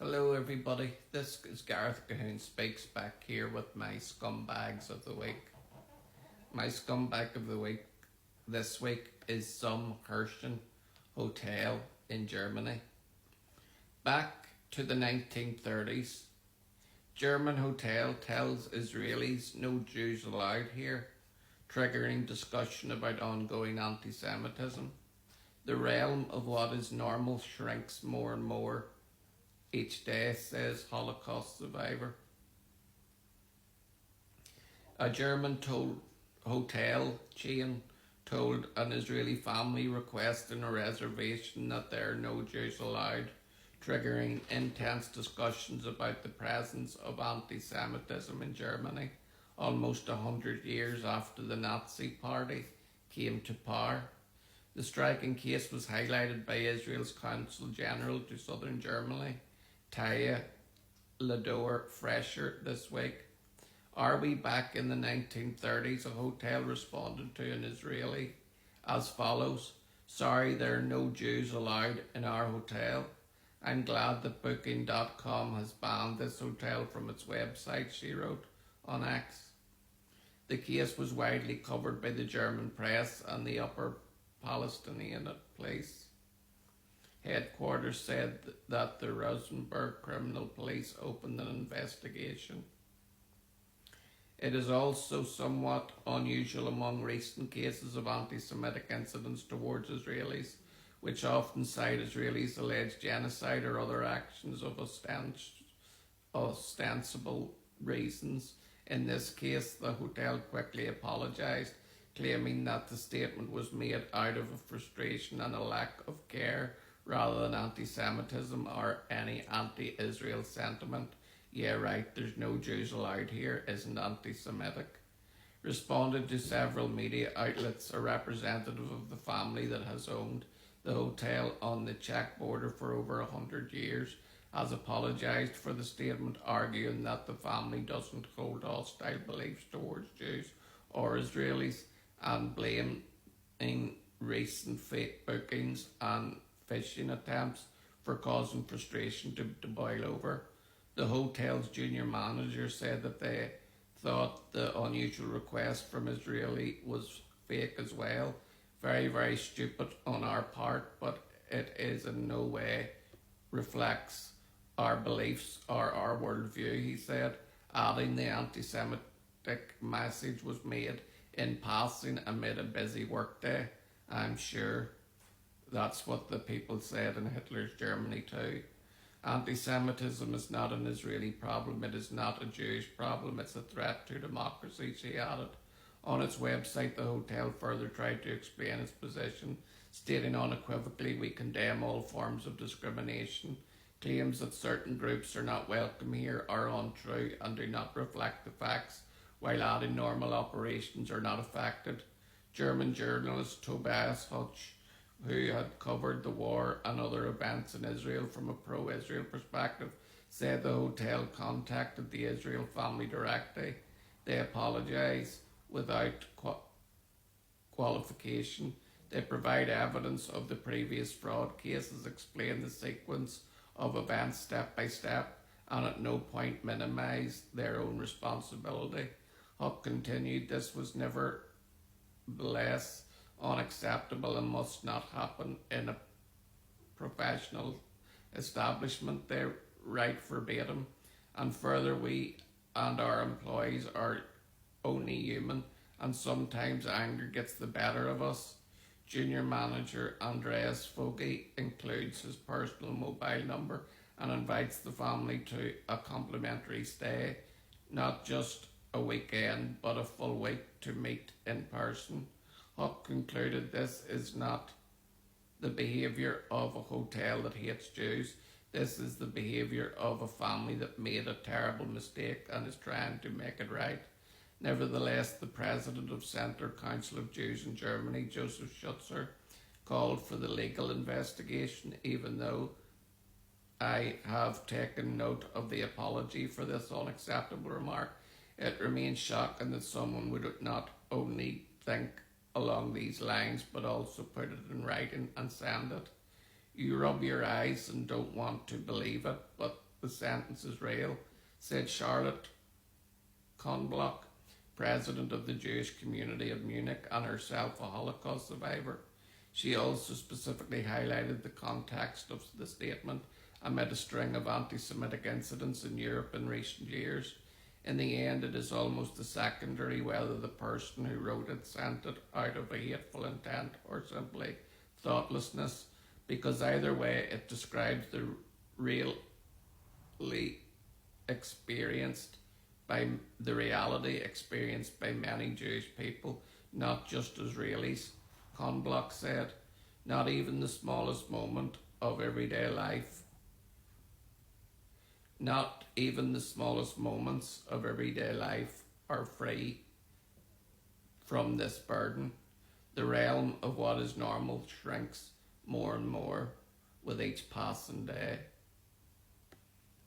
Hello everybody, this is Gareth Cahoon Speaks back here with my scumbags of the week. My scumbag of the week this week is some Herschen hotel in Germany. Back to the 1930s, German hotel tells Israelis no Jews allowed here, triggering discussion about ongoing anti-Semitism. The realm of what is normal shrinks more and more each day, says Holocaust survivor. A German hotel chain told an Israeli family requesting a reservation that there are no Jews allowed, triggering intense discussions about the presence of anti-Semitism in Germany, almost 100 years after the Nazi Party came to power. The striking case was highlighted by Israel's Consul General to Southern Germany, Taya Lador Fresher, this week. Are we back in the 1930s? A hotel responded to an Israeli as follows: "Sorry, there are no Jews allowed in our hotel. I'm glad that Booking.com has banned this hotel from its website," she wrote on X. The case was widely covered by the German press, and the Upper Palestinian Police headquarters said that the Rosenberg Criminal Police opened an investigation. It is also somewhat unusual among recent cases of anti-Semitic incidents towards Israelis, which often cite Israelis' alleged genocide or other actions of ostensible reasons. In this case, the hotel quickly apologised, claiming that the statement was made out of a frustration and a lack of care rather than anti-Semitism or any anti-Israel sentiment. Yeah, right, there's no Jews allowed here isn't anti-Semitic. Responded to several media outlets, a representative of the family that has owned the hotel on the Czech border for over 100 years has apologised for the statement, arguing that the family doesn't hold hostile beliefs towards Jews or Israelis, and blaming recent fake bookings and phishing attempts for causing frustration to boil over. The hotel's junior manager said that they thought the unusual request from Israeli was fake as well. Very, very stupid on our part, but it is in no way reflects our beliefs or our worldview, he said, adding the anti-Semitic message was made in passing amid a busy workday. I'm sure that's what the people said in Hitler's Germany too. Anti-Semitism is not an Israeli problem, it is not a Jewish problem, it's a threat to democracy, she added. On its website, the hotel further tried to explain its position, stating unequivocally, "We condemn all forms of discrimination. Claims that certain groups are not welcome here are untrue and do not reflect the facts," while adding normal operations are not affected. German journalist Tobias Hutch, who had covered the war and other events in Israel from a pro-Israel perspective, said the hotel contacted the Israel family directly. They apologise without qualification. They provide evidence of the previous fraud cases, explain the sequence of events step by step, and at no point minimise their own responsibility. Huck continued, "This was nevertheless unacceptable and must not happen in a professional establishment." They write verbatim. And further, "We and our employees are only human, and sometimes anger gets the better of us." Junior manager Andreas Fogi includes his personal mobile number and invites the family to a complimentary stay, not just a weekend but a full week to meet in person. Huck concluded, "This is not the behaviour of a hotel that hates Jews. This is the behaviour of a family that made a terrible mistake and is trying to make it right." Nevertheless, the president of Centre Council of Jews in Germany, Joseph Schutzer, called for the legal investigation, even though I have taken note of the apology for this unacceptable remark. It remains shocking that someone would not only think along these lines but also put it in writing and send it. You rub your eyes and don't want to believe it, but the sentence is real, said Charlotte Konblock, president of the Jewish community of Munich and herself a Holocaust survivor. She also specifically highlighted the context of the statement amid a string of anti-Semitic incidents in Europe in recent years. In the end, it is almost secondary whether the person who wrote it sent it out of a hateful intent or simply thoughtlessness, because either way it describes the really reality experienced by many Jewish people, not just Israelis. Konblock said, not even the smallest moment of everyday life, not even the smallest moments of everyday life are free from this burden. The realm of what is normal shrinks more and more with each passing day.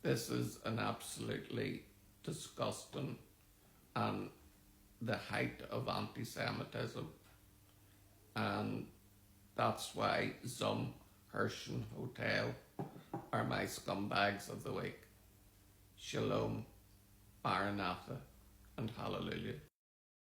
This is an absolutely disgusting and the height of anti-Semitism, and that's why Zum, Hirschen Hotel are my scumbags of the week. Shalom, Maranatha, and Hallelujah.